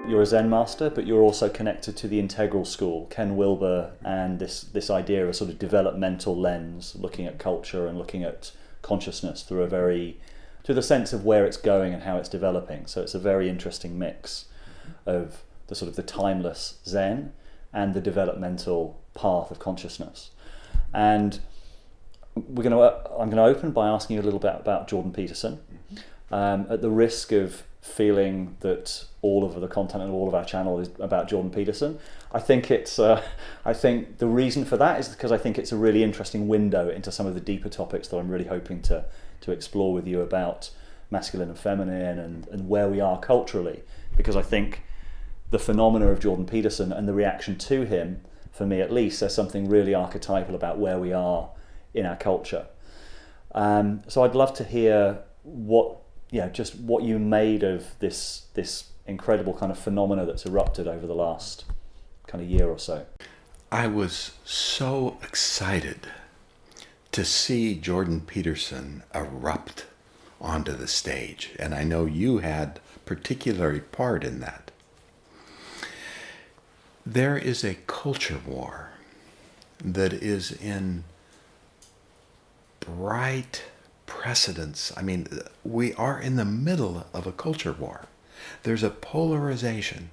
you're a Zen master, but you're also connected to the integral school, Ken Wilber, and this idea of a sort of developmental lens, looking at culture and looking at consciousness through the sense of where it's going and how it's developing. So it's a very interesting mix of the sort of the timeless Zen and the developmental path of consciousness. And I'm going to open by asking you a little bit about Jordan Peterson, at the risk of feeling that all of the content and all of our channel is about Jordan Peterson. I think the reason for that is because I think it's a really interesting window into some of the deeper topics that I'm really hoping to explore with you about masculine and feminine and where we are culturally, because I think the phenomena of Jordan Peterson and the reaction to him, for me at least, there's something really archetypal about where we are in our culture. So I'd love to hear what you made of this incredible kind of phenomena that's erupted over the last kind of year or so. I was so excited to see Jordan Peterson erupt onto the stage, and I know you had particular part in that. There is a culture war that is in bright precedence. I mean, we are in the middle of a culture war. There's a polarization,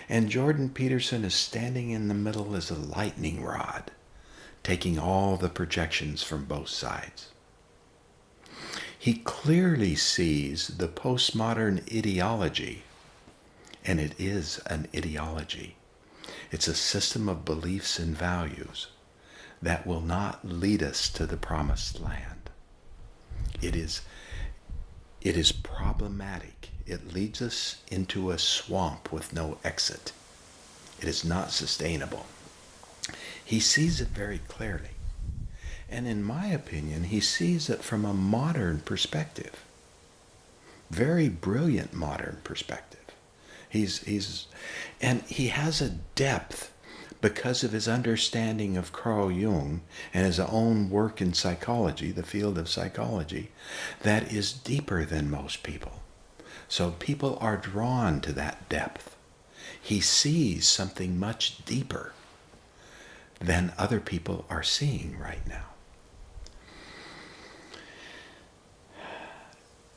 and Jordan Peterson is standing in the middle as a lightning rod, taking all the projections from both sides. He clearly sees the postmodern ideology, and it is an ideology. It's a system of beliefs and values that will not lead us to the promised land. It is problematic. It leads us into a swamp with no exit. It is not sustainable. He sees it very clearly. And in my opinion, he sees it from a modern perspective. Very brilliant modern perspective. And he has a depth because of his understanding of Carl Jung and his own work in psychology, the field of psychology, that is deeper than most people. So people are drawn to that depth. He sees something much deeper than other people are seeing right now.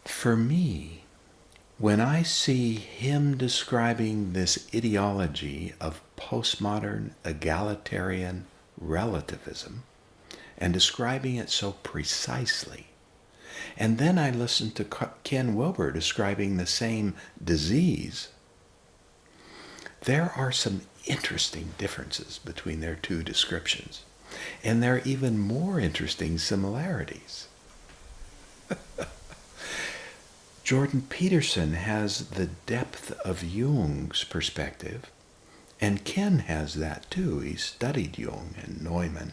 For me, when I see him describing this ideology of postmodern egalitarian relativism and describing it so precisely, and then I listen to Ken Wilber describing the same disease, there are some interesting differences between their two descriptions, and there are even more interesting similarities. Jordan Peterson has the depth of Jung's perspective, and Ken has that too. He studied Jung and Neumann.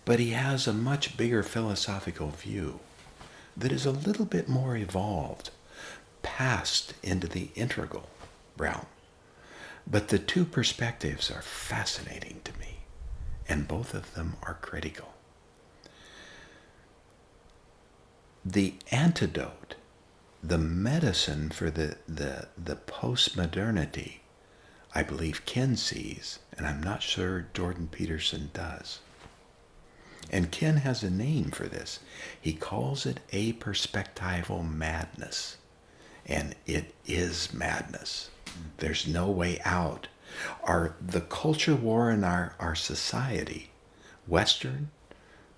But he has a much bigger philosophical view that is a little bit more evolved, passed into the integral realm. But the two perspectives are fascinating to me, and both of them are critical. The antidote, the medicine for the post-modernity, I believe Ken sees, and I'm not sure Jordan Peterson does. And Ken has a name for this. He calls it aperspectival madness. And it is madness. There's no way out. The culture war in our society, Western,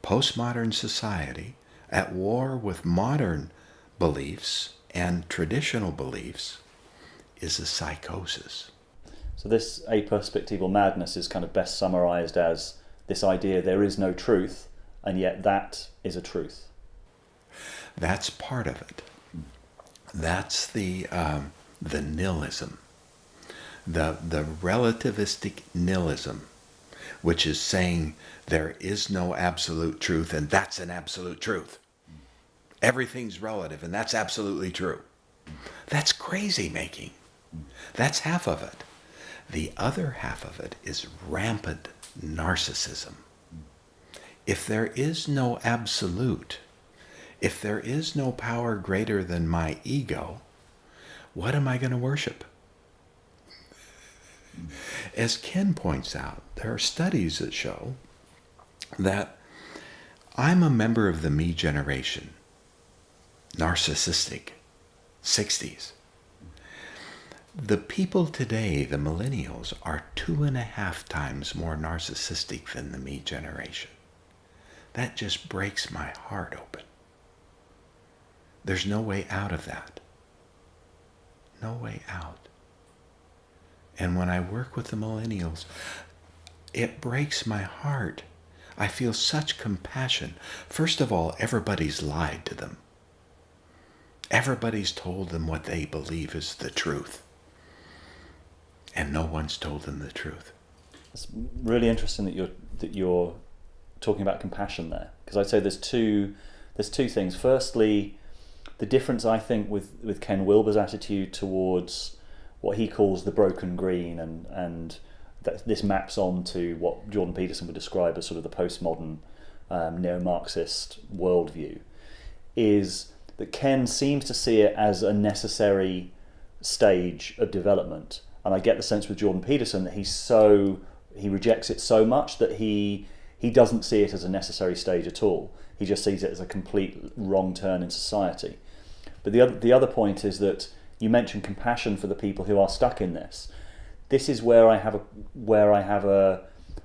postmodern society, at war with modern beliefs and traditional beliefs, is a psychosis. So this aperspectival madness is kind of best summarized as this idea there is no truth, and yet that is a truth. That's part of it. That's the nihilism, the relativistic nihilism, which is saying there is no absolute truth, and that's an absolute truth. Everything's relative, and that's absolutely true. That's crazy making. That's half of it. The other half of it is rampant narcissism. If there is no absolute, if there is no power greater than my ego, what am I going to worship? As Ken points out, there are studies that show that I'm a member of the me generation, narcissistic, 60s. The people today, the millennials, are 2.5 times more narcissistic than the me generation. That just breaks my heart open. There's no way out of that. No way out. And when I work with the millennials, it breaks my heart. I feel such compassion. First of all, everybody's lied to them. Everybody's told them what they believe is the truth. And no one's told them the truth. It's really interesting that you're talking about compassion there, because I'd say there's two things. Firstly, the difference I think with Ken Wilber's attitude towards what he calls the broken green, and that this maps on to what Jordan Peterson would describe as sort of the postmodern neo-Marxist worldview, is that Ken seems to see it as a necessary stage of development. And I get the sense with Jordan Peterson that he rejects it so much that he doesn't see it as a necessary stage at all. He just sees it as a complete wrong turn in society. But the other point is that you mentioned compassion for the people who are stuck in this. This is where I have a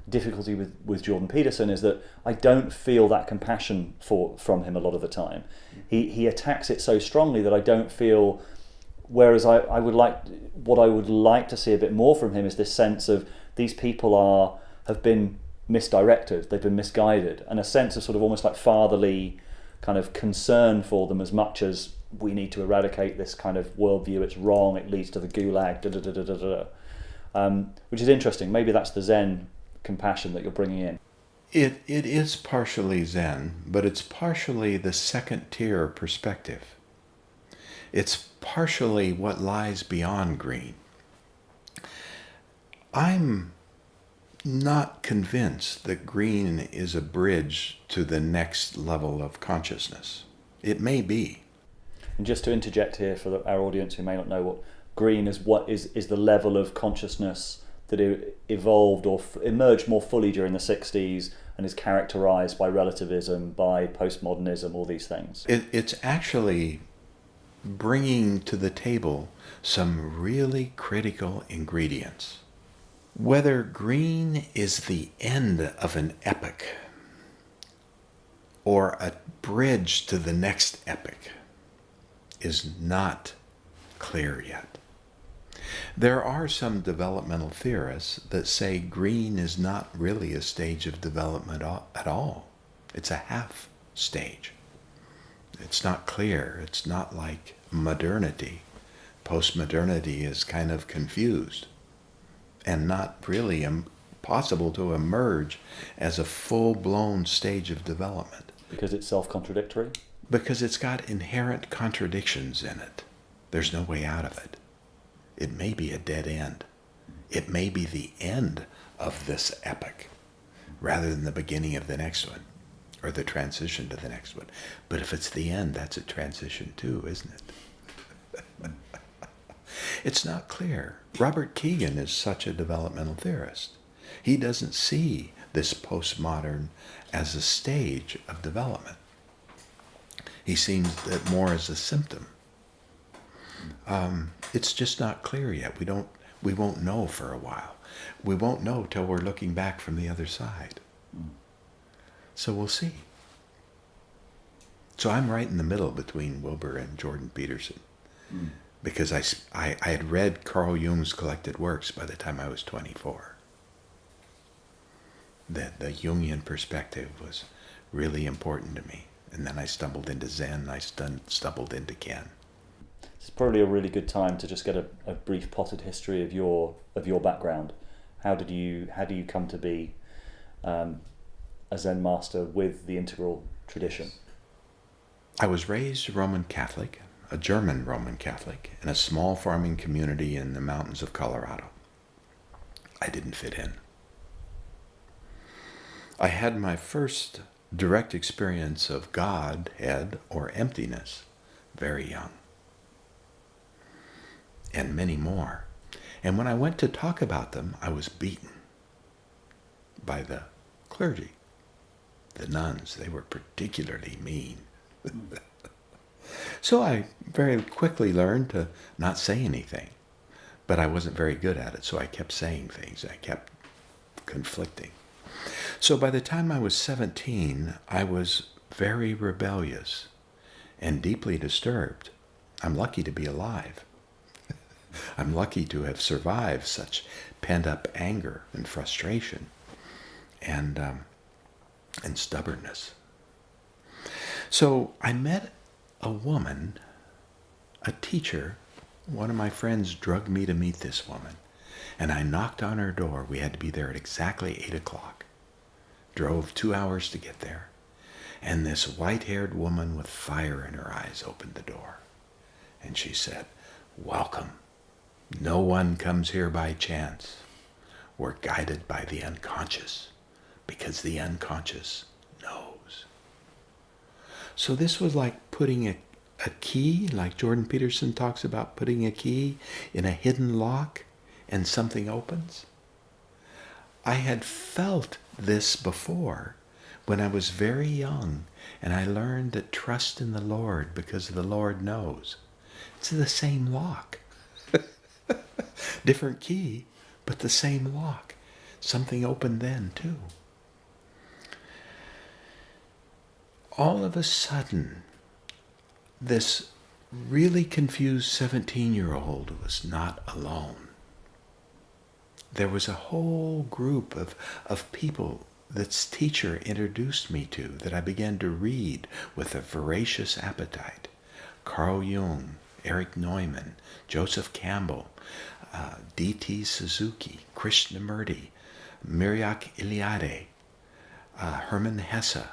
difficulty with Jordan Peterson, is that I don't feel that compassion from him a lot of the time. He attacks it so strongly that I don't feel. Whereas I would like to see a bit more from him is this sense of these people have been misdirected, they've been misguided, and a sense of sort of almost like fatherly kind of concern for them, as much as we need to eradicate this kind of worldview. It's wrong. It leads to the gulag. Which is interesting. Maybe that's the Zen compassion that you're bringing in. It is partially Zen, but it's partially the second tier perspective. It's partially what lies beyond green. I'm not convinced that green is a bridge to the next level of consciousness. It may be. And just to interject here for our audience who may not know what green is, what is the level of consciousness that evolved or emerged more fully during the 60s and is characterized by relativism, by postmodernism, all these things. It's actually bringing to the table some really critical ingredients. Whether green is the end of an epoch or a bridge to the next epoch is not clear yet. There are some developmental theorists that say green is not really a stage of development at all. It's a half stage. It's not clear. It's not like modernity. Postmodernity is kind of confused and not really possible to emerge as a full-blown stage of development. Because it's self-contradictory? Because it's got inherent contradictions in it. There's no way out of it. It may be a dead end. It may be the end of this epoch rather than the beginning of the next one, or the transition to the next one. But if it's the end, that's a transition too, isn't it? It's not clear. Robert Keegan is such a developmental theorist. He doesn't see this postmodern as a stage of development. He sees it more as a symptom. It's just not clear yet. We won't know for a while. We won't know till we're looking back from the other side. So we'll see. So I'm right in the middle between Wilber and Jordan Peterson. Because I had read Carl Jung's collected works by the time I was 24. The Jungian perspective was really important to me. And then I stumbled into Zen, I stumbled into Ken. It's probably a really good time to just get a brief potted history of your background. How do you come to be a Zen master with the integral tradition? I was raised Roman Catholic, a German Roman Catholic, in a small farming community in the mountains of Colorado. I didn't fit in. I had my first direct experience of Godhead or emptiness very young. And many more. And when I went to talk about them, I was beaten by the clergy. The nuns, they were particularly mean. So I very quickly learned to not say anything. But I wasn't very good at it, so I kept saying things. I kept conflicting. So by the time I was 17, I was very rebellious and deeply disturbed. I'm lucky to be alive. I'm lucky to have survived such pent-up anger and frustration and stubbornness. So I met a woman, a teacher. One of my friends drugged me to meet this woman, and I knocked on her door. We had to be there at exactly 8 o'clock. Drove 2 hours to get there, and this white-haired woman with fire in her eyes opened the door, and she said, "Welcome. No one comes here by chance. We're guided by the unconscious, because the unconscious knows." So this was like putting a key, like Jordan Peterson talks about putting a key in a hidden lock and something opens. I had felt this before when I was very young, and I learned that trust in the Lord because the Lord knows. It's the same lock. Different key, but the same lock. Something opened then too. All of a sudden, this really confused 17-year-old was not alone. There was a whole group of people this teacher introduced me to that I began to read with a voracious appetite. Carl Jung, Eric Neumann, Joseph Campbell, D.T. Suzuki, Krishnamurti, Miryak Eliade, Hermann Hesse,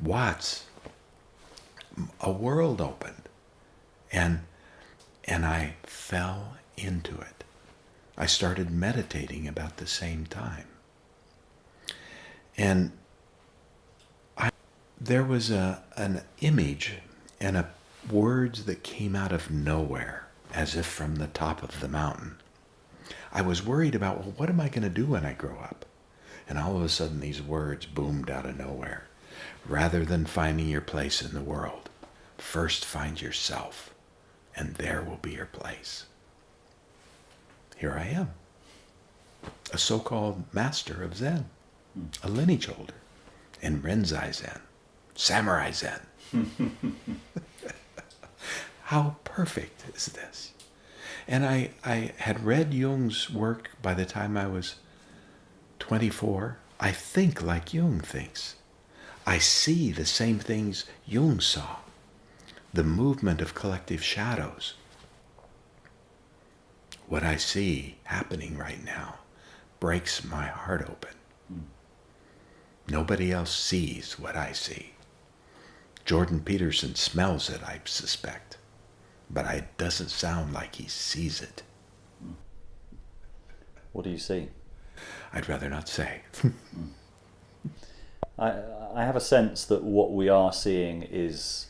Watts. A world opened, and I fell into it. I started meditating about the same time. And there was an image and words that came out of nowhere, as if from the top of the mountain. I was worried about, well, what am I going to do when I grow up? And all of a sudden these words boomed out of nowhere. Rather than finding your place in the world, first find yourself, and there will be your place. Here I am, a so-called master of Zen, a lineage holder, in Rinzai Zen, Samurai Zen. How perfect is this? And I had read Jung's work by the time I was 24. I think like Jung thinks. I see the same things Jung saw. The movement of collective shadows. What I see happening right now breaks my heart open. Nobody else sees what I see. Jordan Peterson smells it, I suspect, but it doesn't sound like he sees it. What do you see? I'd rather not say. I have a sense that what we are seeing is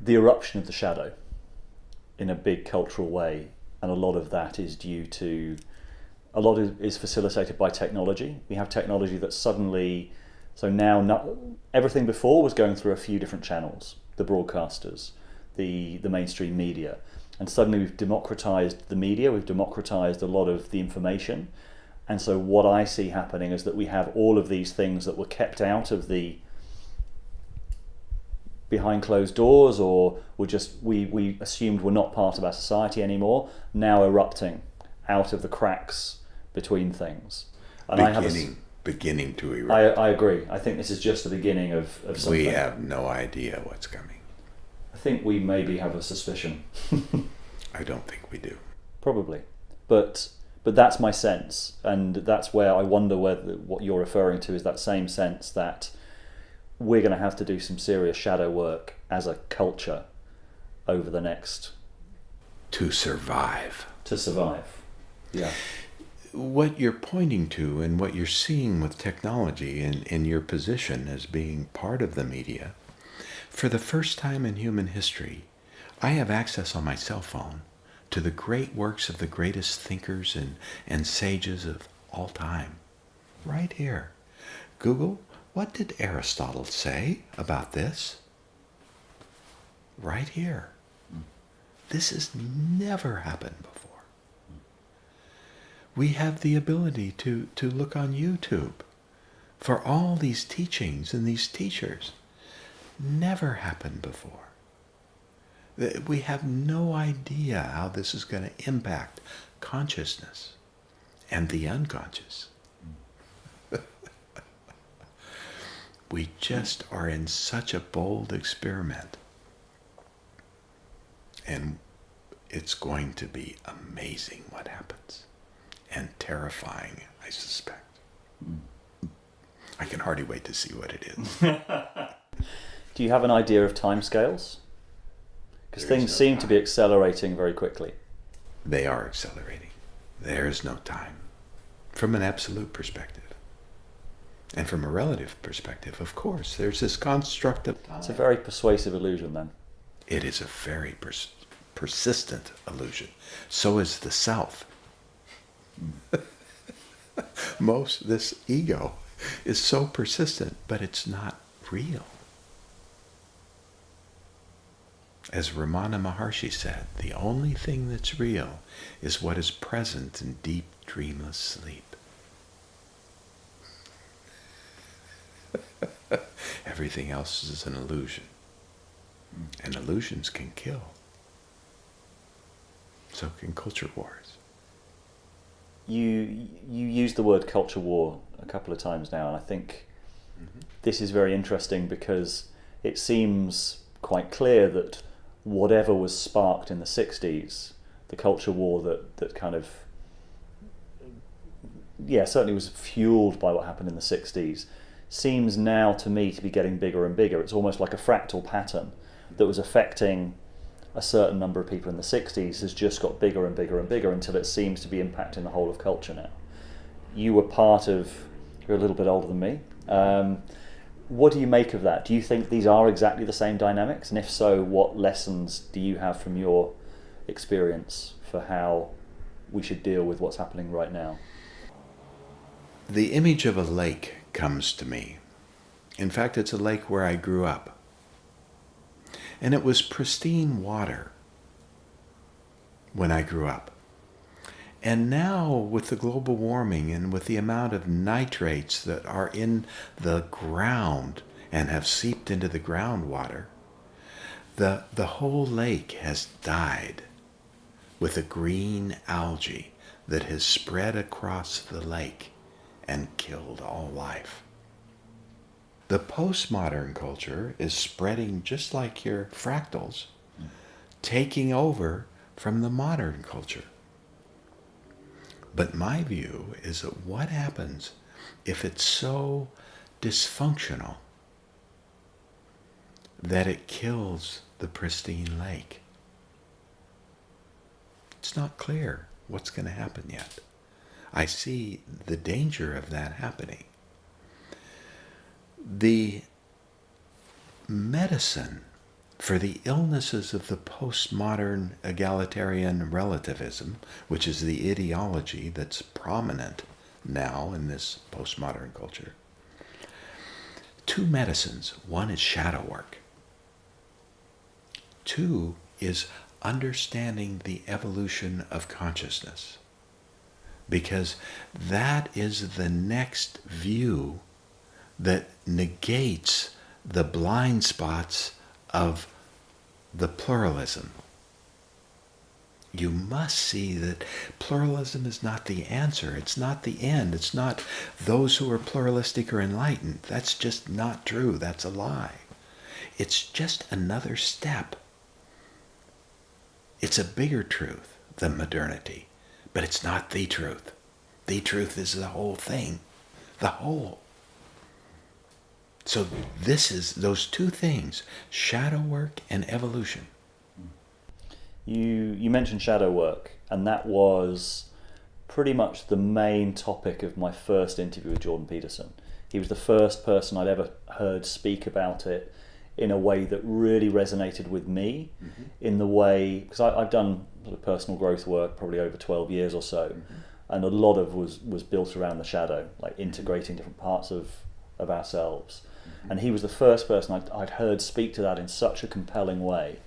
the eruption of the shadow in a big cultural way, and a lot of that is due to, a lot is facilitated by technology. We have technology that suddenly, so now everything before was going through a few different channels, the broadcasters, the mainstream media, and suddenly we've democratized the media, we've democratized a lot of the information. And so what I see happening is that we have all of these things that were kept out of the behind closed doors, or we assumed were not part of our society anymore, now erupting out of the cracks between things. And beginning to erupt. I agree. I think this is just the beginning of something. We have no idea what's coming. I think we maybe have a suspicion. I don't think we do. Probably. But that's my sense, and that's where I wonder whether what you're referring to is that same sense that we're going to have to do some serious shadow work as a culture over the next... To survive. Yeah. What you're pointing to and what you're seeing with technology in your position as being part of the media, for the first time in human history, I have access on my cell phone to the great works of the greatest thinkers and sages of all time. Right here. Google, what did Aristotle say about this? Right here. This has never happened before. We have the ability to look on YouTube for all these teachings and these teachers. Never happened before. We have no idea how this is going to impact consciousness and the unconscious. We just are in such a bold experiment. And it's going to be amazing what happens. And terrifying, I suspect. I can hardly wait to see what it is. Do you have an idea of timescales? Because things seem to be accelerating very quickly. They are accelerating. There is no time. From an absolute perspective. And from a relative perspective, of course, there's this construct of time. It's a very persuasive illusion then. It is a very persistent illusion. So is the self. This ego is so persistent, but it's not real. As Ramana Maharshi said, the only thing that's real is what is present in deep, dreamless sleep. Everything else is an illusion. And illusions can kill. So can culture wars. You used the word culture war a couple of times now, and I think this is very interesting because it seems quite clear that whatever was sparked in the 60s, the culture war that kind of, certainly was fueled by what happened in the 60s, seems now to me to be getting bigger and bigger. It's almost like a fractal pattern that was affecting a certain number of people in the 60s has just got bigger and bigger and bigger until it seems to be impacting the whole of culture now. You were you're a little bit older than me. What do you make of that? Do you think these are exactly the same dynamics? And if so, what lessons do you have from your experience for how we should deal with what's happening right now? The image of a lake comes to me. In fact, it's a lake where I grew up. And it was pristine water when I grew up. And now, with the global warming and with the amount of nitrates that are in the ground and have seeped into the groundwater, the whole lake has died with a green algae that has spread across the lake and killed all life. The postmodern culture is spreading just like your fractals, taking over from the modern culture. But my view is that what happens if it's so dysfunctional that it kills the pristine lake? It's not clear what's going to happen yet. I see the danger of that happening. The medicine for the illnesses of the postmodern egalitarian relativism, which is the ideology that's prominent now in this postmodern culture, two medicines. One is shadow work. Two is understanding the evolution of consciousness, because that is the next view that negates the blind spots of the pluralism. You must see that pluralism is not the answer. It's not the end. It's not those who are pluralistic are enlightened. That's just not true. That's a lie. It's just another step. It's a bigger truth than modernity, but it's not the truth. The truth is the whole thing, the whole. So this is those two things, shadow work and evolution. You mentioned shadow work, and that was pretty much the main topic of my first interview with Jordan Peterson. He was the first person I'd ever heard speak about it in a way that really resonated with me, in the way, because I've done sort of personal growth work probably over 12 years or so, and a lot of was built around the shadow, like integrating different parts of ourselves. And he was the first person I'd heard speak to that in such a compelling way.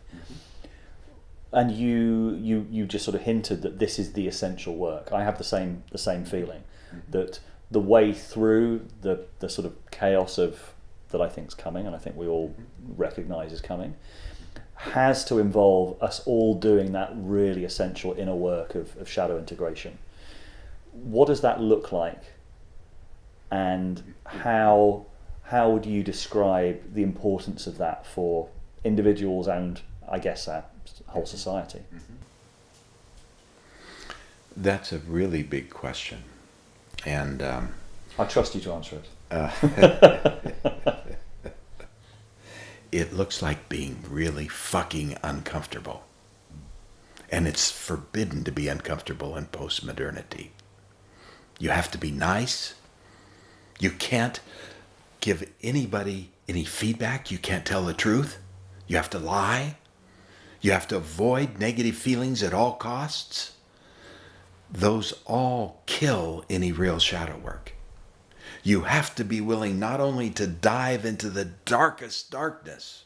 And you just sort of hinted that this is the essential work. I have the same feeling, that the way through the sort of chaos of that I think is coming, and I think we all recognise is coming, has to involve us all doing that really essential inner work of shadow integration. What does that look like, and how would you describe the importance of that for individuals and, I guess, our whole society? That's a really big question, and I trust you to answer it. It looks like being really fucking uncomfortable. And it's forbidden to be uncomfortable in postmodernity. You have to be nice. You can't give anybody any feedback. You can't tell the truth. You have to lie. You have to avoid negative feelings at all costs. Those all kill any real shadow work. You have to be willing not only to dive into the darkest darkness,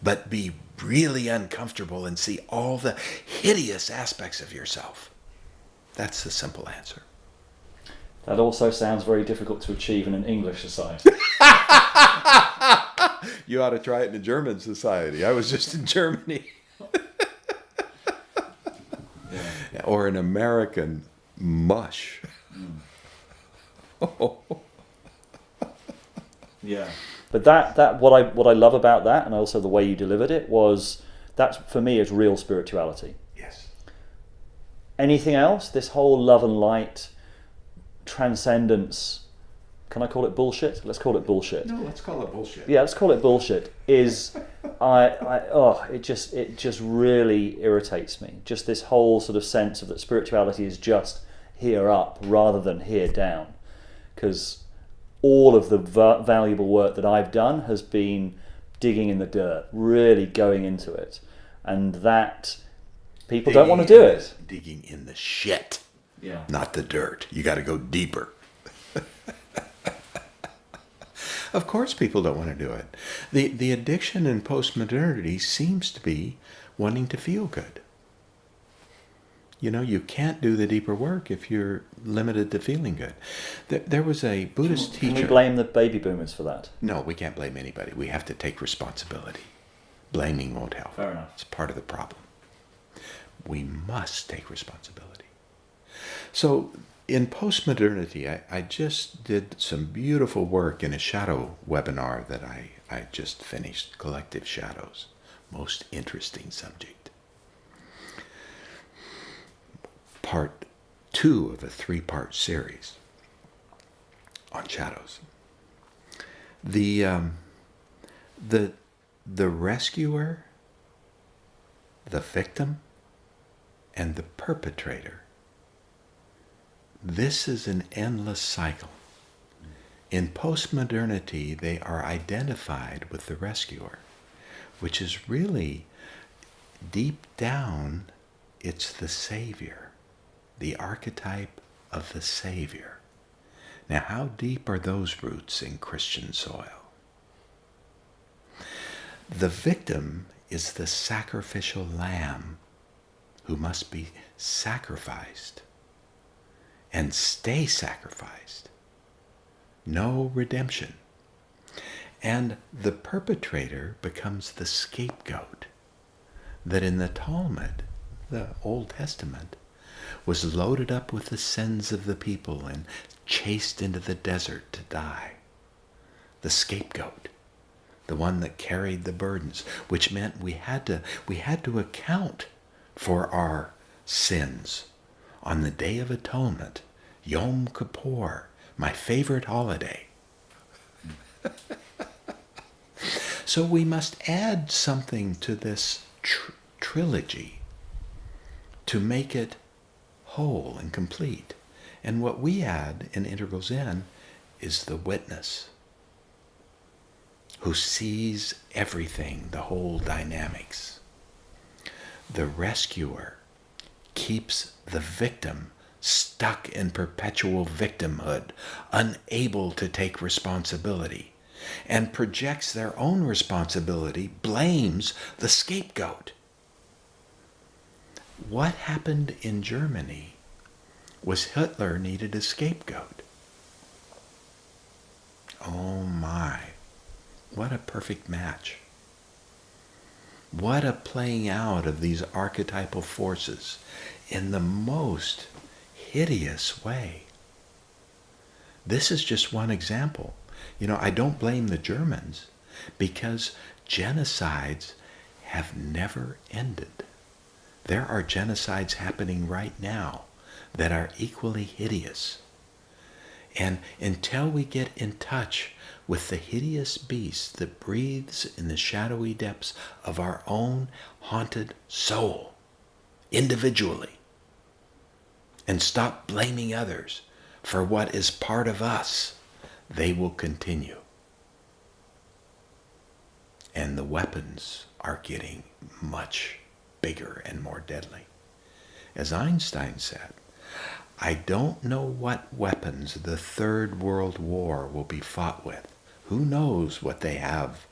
but be really uncomfortable and see all the hideous aspects of yourself. That's the simple answer. That also sounds very difficult to achieve in an English society. You ought to try it in a German society. I was just in Germany. Yeah. Or an American mush. Yeah, but that what I love about that, and also the way you delivered it, was that for me is real spirituality. Yes. Anything else, this whole love and light, transcendence, can I call it bullshit? Let's call it bullshit. No, let's call it bullshit. Yeah, let's call it bullshit. It just really irritates me. Just this whole sort of sense of that spirituality is just here up rather than here down. Because all of the valuable work that I've done has been digging in the dirt, really going into it. And that people don't want to do it. Digging in the shit, Yeah. not the dirt. You got to go deeper. Of course people don't want to do it. The addiction in postmodernity seems to be wanting to feel good. You know, you can't do the deeper work if you're limited to feeling good. There was a Buddhist teacher... Can we blame the baby boomers for that? No, we can't blame anybody. We have to take responsibility. Blaming won't help. Fair enough. It's part of the problem. We must take responsibility. So, in postmodernity, I just did some beautiful work in a shadow webinar that I just finished, Collective Shadows. Most interesting subject. Part 2 of a 3-part series on shadows. The rescuer, the victim, and the perpetrator. This is an endless cycle. In postmodernity, they are identified with the rescuer, which is really, deep down, it's the savior. The archetype of the Savior. Now, how deep are those roots in Christian soil? The victim is the sacrificial lamb who must be sacrificed and stay sacrificed. No redemption. And the perpetrator becomes the scapegoat that in the Talmud, the Old Testament, was loaded up with the sins of the people and chased into the desert to die. The scapegoat, the one that carried the burdens, which meant we had to account for our sins on the Day of Atonement, Yom Kippur, my favorite holiday. So we must add something to this trilogy to make it whole and complete. And what we add in Integral Zen is the witness. who sees everything, the whole dynamics. The rescuer keeps the victim stuck in perpetual victimhood, unable to take responsibility, and projects their own responsibility, blames the scapegoat. What happened in Germany was Hitler needed a scapegoat. Oh my, what a perfect match. What a playing out of these archetypal forces in the most hideous way. This is just one example. I don't blame the Germans because genocides have never ended. There are genocides happening right now that are equally hideous. And until we get in touch with the hideous beast that breathes in the shadowy depths of our own haunted soul, individually, and stop blaming others for what is part of us, they will continue. And the weapons are getting much bigger and more deadly. As Einstein said, I don't know what weapons the Third World War will be fought with. Who knows what they have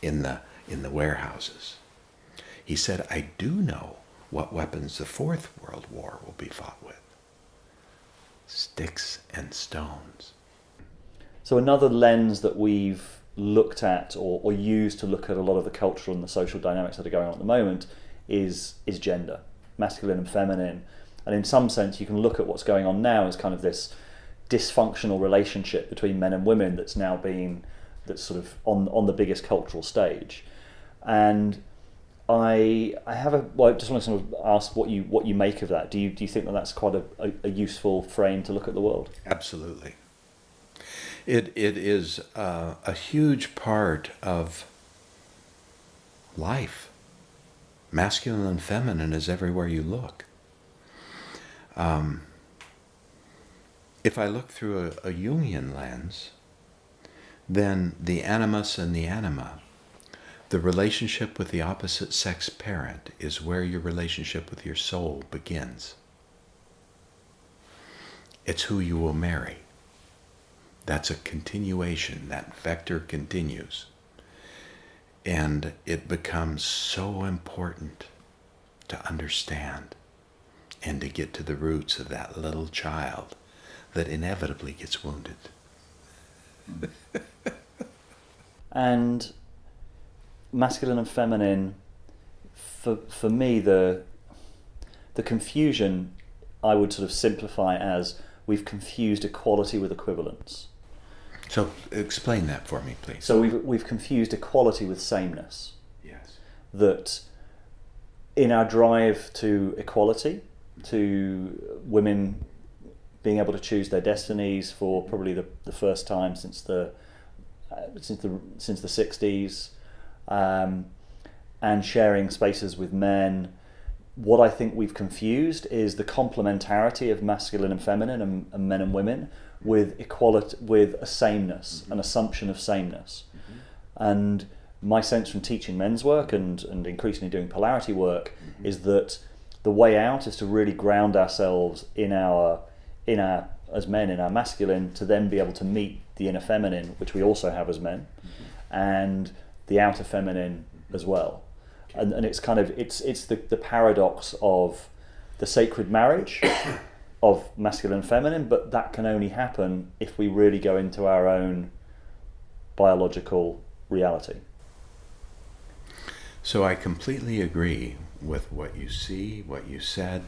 in the warehouses? He said, I do know what weapons the Fourth World War will be fought with. Sticks and stones. So another lens that we've looked at or used to look at a lot of the cultural and the social dynamics that are going on at the moment is gender, masculine and feminine. And in some sense, you can look at what's going on now as kind of this dysfunctional relationship between men and women that's sort of on the biggest cultural stage. And I just want to sort of ask what you make of that. Do you think that that's quite a useful frame to look at the world? Absolutely. It is a huge part of life. Masculine and feminine is everywhere you look. If I look through a Jungian lens, then the animus and the anima, the relationship with the opposite sex parent, is where your relationship with your soul begins. It's who you will marry. That's a continuation. That vector continues. And it becomes so important to understand and to get to the roots of that little child that inevitably gets wounded. And masculine and feminine, for me, the confusion, I would sort of simplify as we've confused equality with equivalence. So explain that for me, please. So we've confused equality with sameness. Yes. That in our drive to equality, to women being able to choose their destinies for probably the first time since the 60s, and sharing spaces with men. What I think we've confused is the complementarity of masculine and feminine and men and women with equality, with a sameness, an assumption of sameness. And my sense from teaching men's work and increasingly doing polarity work is that the way out is to really ground ourselves in our as men, in our masculine, to then be able to meet the inner feminine, which we also have as men, and the outer feminine as well. And it's kind of it's the paradox of the sacred marriage of masculine and feminine, but that can only happen if we really go into our own biological reality. So I completely agree with what you see, what you said,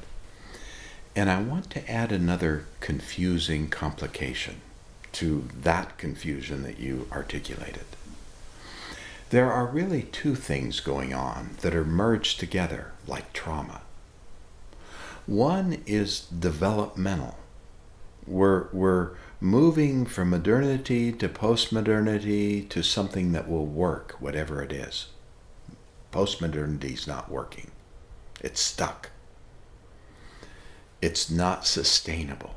and I want to add another confusing complication to that confusion that you articulated. There are really two things going on that are merged together like trauma. One is developmental. We're moving from modernity to postmodernity to something that will work, whatever it is. Postmodernity is not working. It's stuck. It's not sustainable.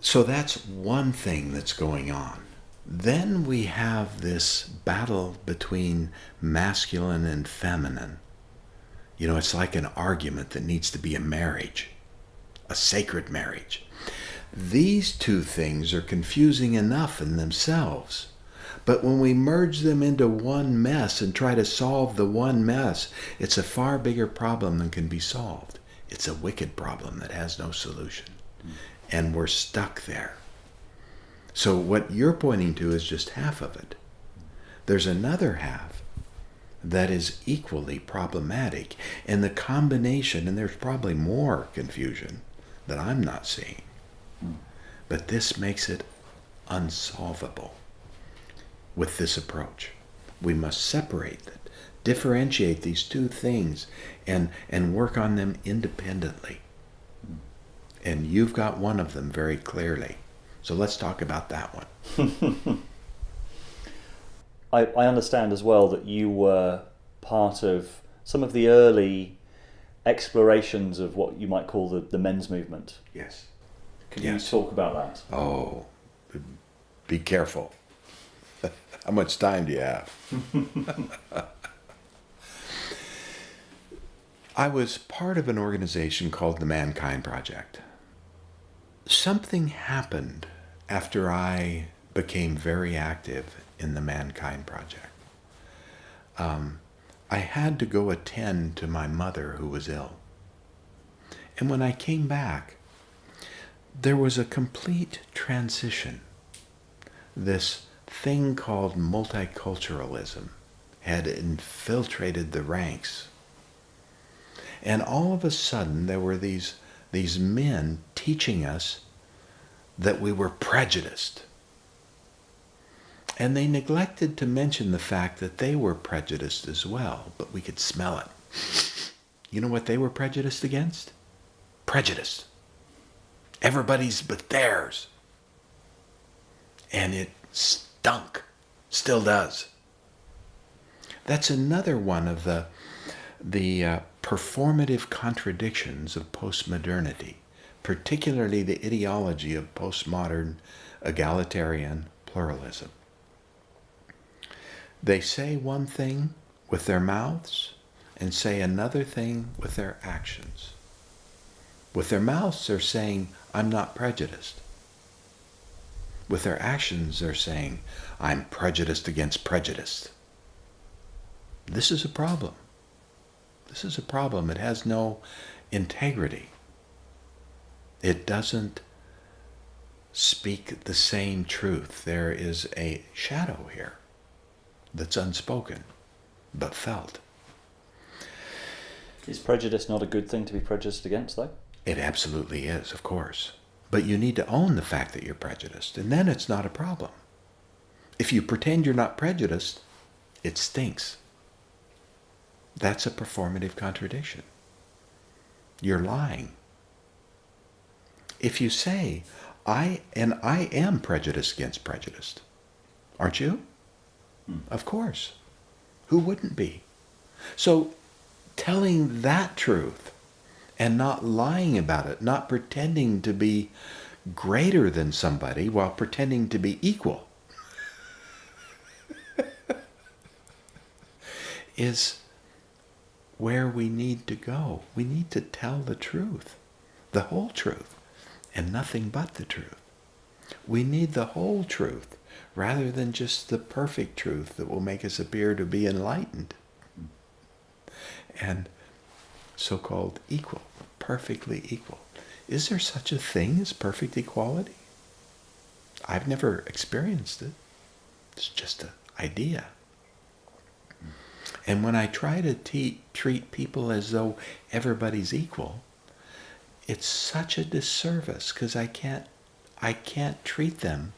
So that's one thing that's going on. Then we have this battle between masculine and feminine. You know, it's like an argument that needs to be a marriage, a sacred marriage. These two things are confusing enough in themselves. But when we merge them into one mess and try to solve the one mess, it's a far bigger problem than can be solved. It's a wicked problem that has no solution. And we're stuck there. So what you're pointing to is just half of it. There's another half that is equally problematic. And the combination, and there's probably more confusion that I'm not seeing, but this makes it unsolvable with this approach. We must separate it, differentiate these two things, and work on them independently. And you've got one of them very clearly. So let's talk about that one. I understand as well that you were part of some of the early explorations of what you might call the men's movement. Yes. Can you talk about that? Oh, be careful. How much time do you have? I was part of an organization called the Mankind Project. Something happened after I became very active in the Mankind Project. I had to go attend to my mother who was ill. And when I came back, there was a complete transition. This thing called multiculturalism had infiltrated the ranks. And all of a sudden, there were these men teaching us that we were prejudiced. And they neglected to mention the fact that they were prejudiced as well, but we could smell it. You know what they were prejudiced against? Prejudice. Everybody's but theirs. And it stunk. Still does. That's another one of the performative contradictions of postmodernity, particularly the ideology of postmodern egalitarian pluralism. They say one thing with their mouths and say another thing with their actions. With their mouths, they're saying, I'm not prejudiced. With their actions, they're saying, I'm prejudiced against prejudice. This is a problem. This is a problem. It has no integrity. It doesn't speak the same truth. There is a shadow here that's unspoken, but felt. Is prejudice not a good thing to be prejudiced against, though? It absolutely is, of course. But you need to own the fact that you're prejudiced, and then it's not a problem. If you pretend you're not prejudiced, it stinks. That's a performative contradiction. You're lying. If you say, I am prejudiced against prejudice, aren't you? Of course. Who wouldn't be? So telling that truth and not lying about it, not pretending to be greater than somebody while pretending to be equal, is where we need to go. We need to tell the truth, the whole truth, and nothing but the truth. We need the whole truth rather than just the perfect truth that will make us appear to be enlightened and so-called equal, perfectly equal. Is there such a thing as perfect equality? I've never experienced it. It's just an idea. And when I try to treat people as though everybody's equal, it's such a disservice because I can't treat them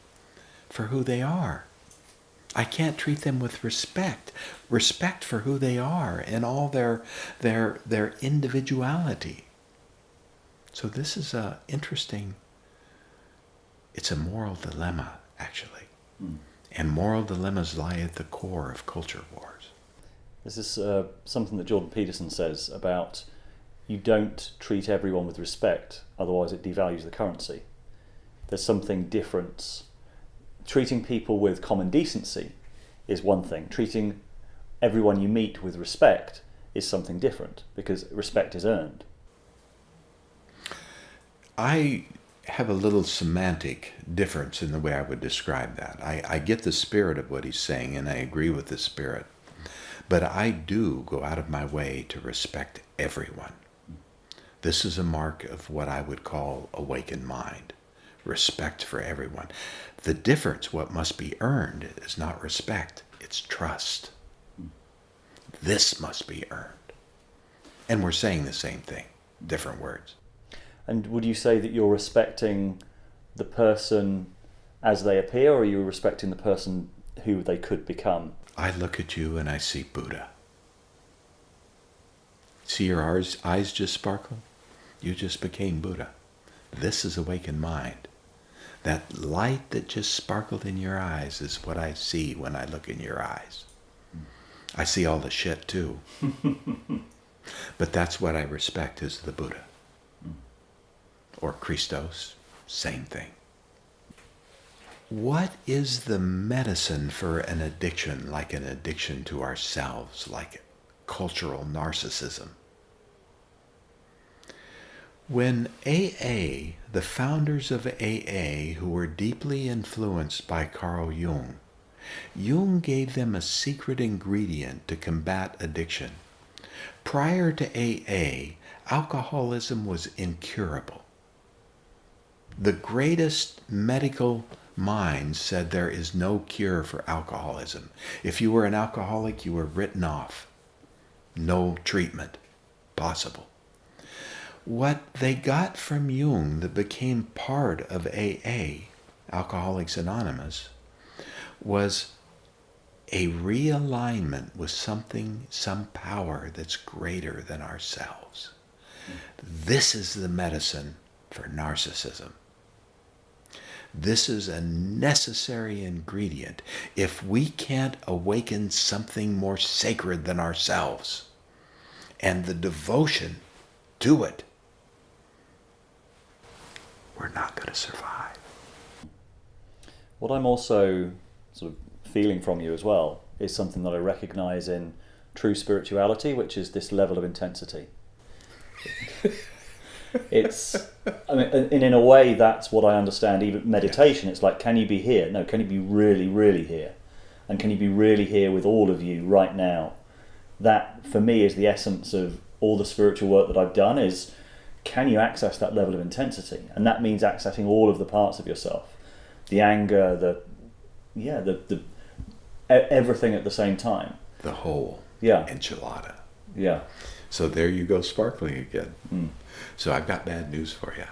for who they are. I can't treat them with respect for who they are and all their individuality. So this is it's a moral dilemma, actually. And moral dilemmas lie at the core of culture wars. This is something that Jordan Peterson says about you don't treat everyone with respect, otherwise it devalues the currency. There's something different treating people with common decency is one thing. Treating everyone you meet with respect is something different, because respect is earned. I have a little semantic difference in the way I would describe that. I get the spirit of what he's saying, and I agree with the spirit. But I do go out of my way to respect everyone. This is a mark of what I would call awakened mind. Respect for everyone. The difference, what must be earned, is not respect, it's trust. This must be earned. And we're saying the same thing, different words. And would you say that you're respecting the person as they appear, or are you respecting the person who they could become? I look at you and I see Buddha. See your eyes just sparkle? You just became Buddha. This is awakened mind. That light that just sparkled in your eyes is what I see when I look in your eyes. I see all the shit too. But that's what I respect, is the Buddha. Or Christos, same thing. What is the medicine for an addiction, like an addiction to ourselves, like cultural narcissism? When AA, the founders of AA, who were deeply influenced by Carl Jung, Jung gave them a secret ingredient to combat addiction. Prior to AA, alcoholism was incurable. The greatest medical minds said there is no cure for alcoholism. If you were an alcoholic, you were written off. No treatment possible. What they got from Jung that became part of AA, Alcoholics Anonymous, was a realignment with something, some power that's greater than ourselves. This is the medicine for narcissism. This is a necessary ingredient. If we can't awaken something more sacred than ourselves and the devotion to it, we're not going to survive. What I'm also sort of feeling from you as well is something that I recognize in true spirituality, which is this level of intensity. It's, I mean, and in a way, that's what I understand. Even meditation, it's like, can you be here? No, can you be really, really here? And can you be really here with all of you right now? That, for me, is the essence of all the spiritual work that I've done, is can you access that level of intensity? And that means accessing all of the parts of yourself. The anger, everything at the same time. The whole enchilada. Yeah. So there you go, sparkling again. So I've got bad news for you.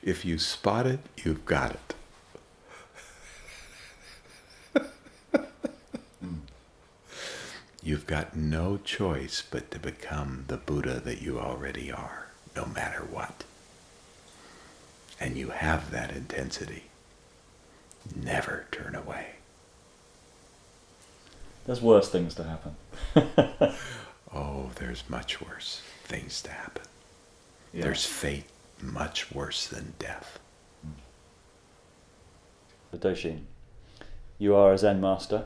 If you spot it, you've got it. You've got no choice but to become the Buddha that you already are, no matter what. And you have that intensity. Never turn away. There's worse things to happen. Oh, there's much worse things to happen. Yeah. There's fate much worse than death. Doshin, you are a Zen master,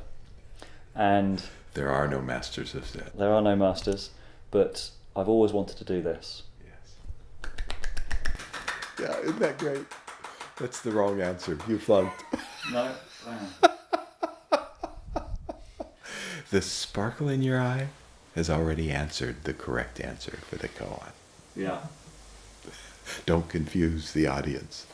and there are no masters of Zen. There are no masters, but I've always wanted to do this. Yes. Yeah, isn't that great? That's the wrong answer. You flunked. No. The sparkle in your eye has already answered the correct answer for the koan. Yeah. Don't confuse the audience.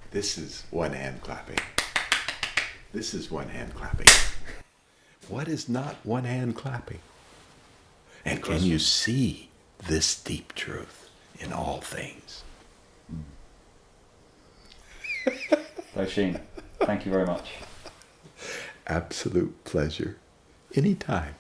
This is one hand clapping. This is one hand clapping. What is not one hand clapping? And can you see this deep truth in all things? Doshin, thank you very much. Absolute pleasure. Anytime.